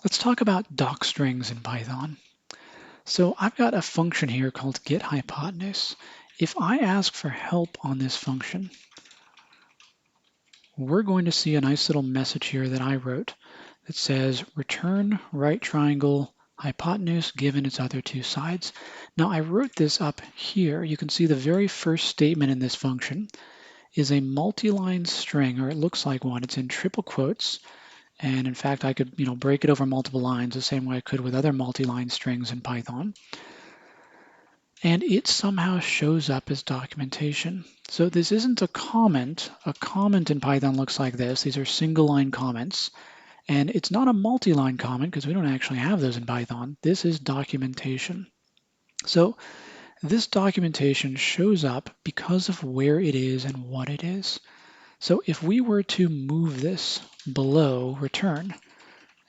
Let's talk about docstrings in Python. So I've got a function here called getHypotenuse. If I ask for help on this function, we're going to see a nice little message here that I wrote that says return right triangle hypotenuse given its other two sides. Now I wrote this up here. You can see the very first statement in this function is a multi-line string, or it looks like one. It's in triple quotes. And in fact, I could, break it over multiple lines the same way I could with other multi-line strings in Python. And it somehow shows up as documentation. So this isn't a comment. A comment in Python looks like this. These are single line comments. And it's not a multi-line comment because we don't actually have those in Python. This is documentation. So this documentation shows up because of where it is and what it is. So if we were to move this below return,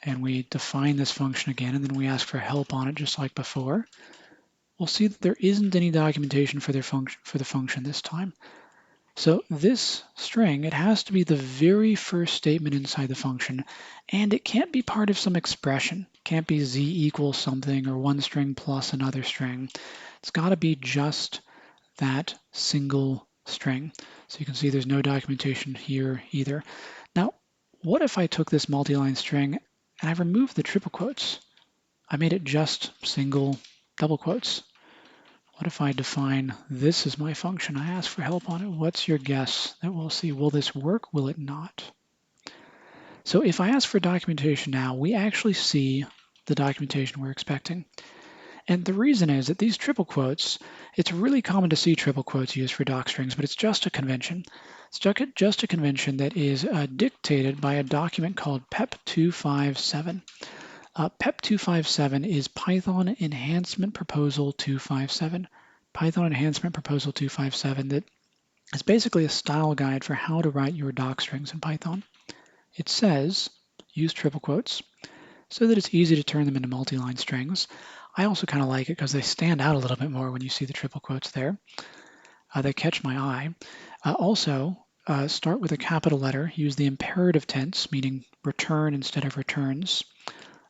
and we define this function again, and then we ask for help on it just like before, we'll see that there isn't any documentation for the function this time. So this string, it has to be the very first statement inside the function, and it can't be part of some expression. It can't be z equals something or one string plus another string. It's got to be just that single string. So you can see there's no documentation here either. Now, what if I took this multi-line string and I removed the triple quotes? I made it just single double quotes. What if I define this as my function? I ask for help on it. What's your guess that we'll see? Will this work? Will it not? So if I ask for documentation now, we actually see the documentation we're expecting. And the reason is that these triple quotes, it's really common to see triple quotes used for docstrings, but it's just a convention. It's just a convention that is dictated by a document called PEP257. PEP257 is Python Enhancement Proposal 257. Python Enhancement Proposal 257 that is basically a style guide for how to write your docstrings in Python. It says, use triple quotes so that it's easy to turn them into multi-line strings. I also kind of like it because they stand out a little bit more when you see the triple quotes there. They catch my eye. Also, start with a capital letter. Use the imperative tense, meaning return instead of returns.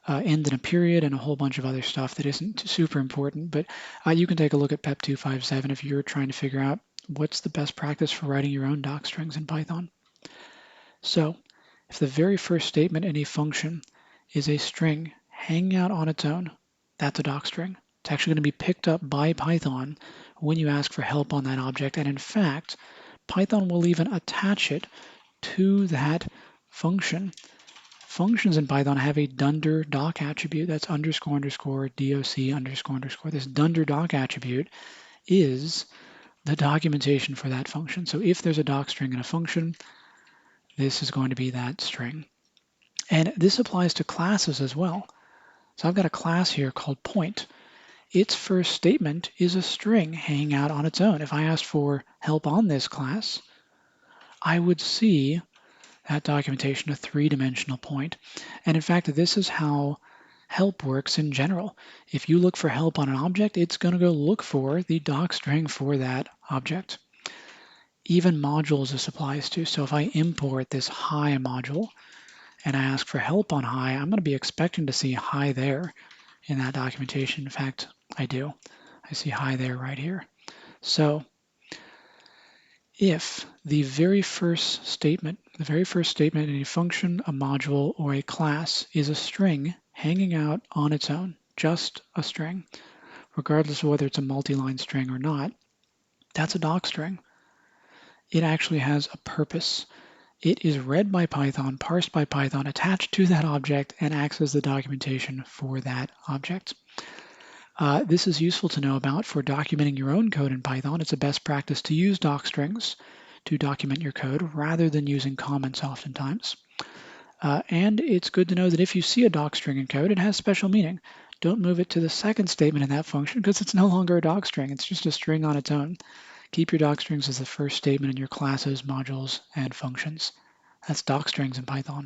End in a period and a whole bunch of other stuff that isn't super important. But you can take a look at PEP257 if you're trying to figure out what's the best practice for writing your own docstrings in Python. So if the very first statement in a function is a string hanging out on its own, that's a docstring. It's actually going to be picked up by Python when you ask for help on that object. And in fact, Python will even attach it to that function. Functions in Python have a dunder doc attribute. That's underscore underscore doc underscore underscore. This dunder doc attribute is the documentation for that function. So if there's a docstring in a function, this is going to be that string. And this applies to classes as well. So I've got a class here called point. Its first statement is a string hanging out on its own. If I asked for help on this class, I would see that documentation, a three-dimensional point. And in fact, this is how help works in general. If you look for help on an object, it's going to go look for the docstring for that object. Even modules this applies to. So if I import this hi module and I ask for help on hi, I'm going to be expecting to see hi there in that documentation. In fact, I do. I see hi there right here. So if the very first statement in a function, a module, or a class is a string hanging out on its own, just a string, regardless of whether it's a multi-line string or not, that's a docstring. It actually has a purpose. It is read by Python, parsed by Python, attached to that object, and acts as the documentation for that object. This is useful to know about for documenting your own code in Python. It's a best practice to use docstrings to document your code rather than using comments oftentimes. And it's good to know that if you see a docstring in code, it has special meaning. Don't move it to the second statement in that function because it's no longer a docstring. It's just a string on its own. Keep your docstrings as the first statement in your classes, modules, and functions. That's docstrings in Python.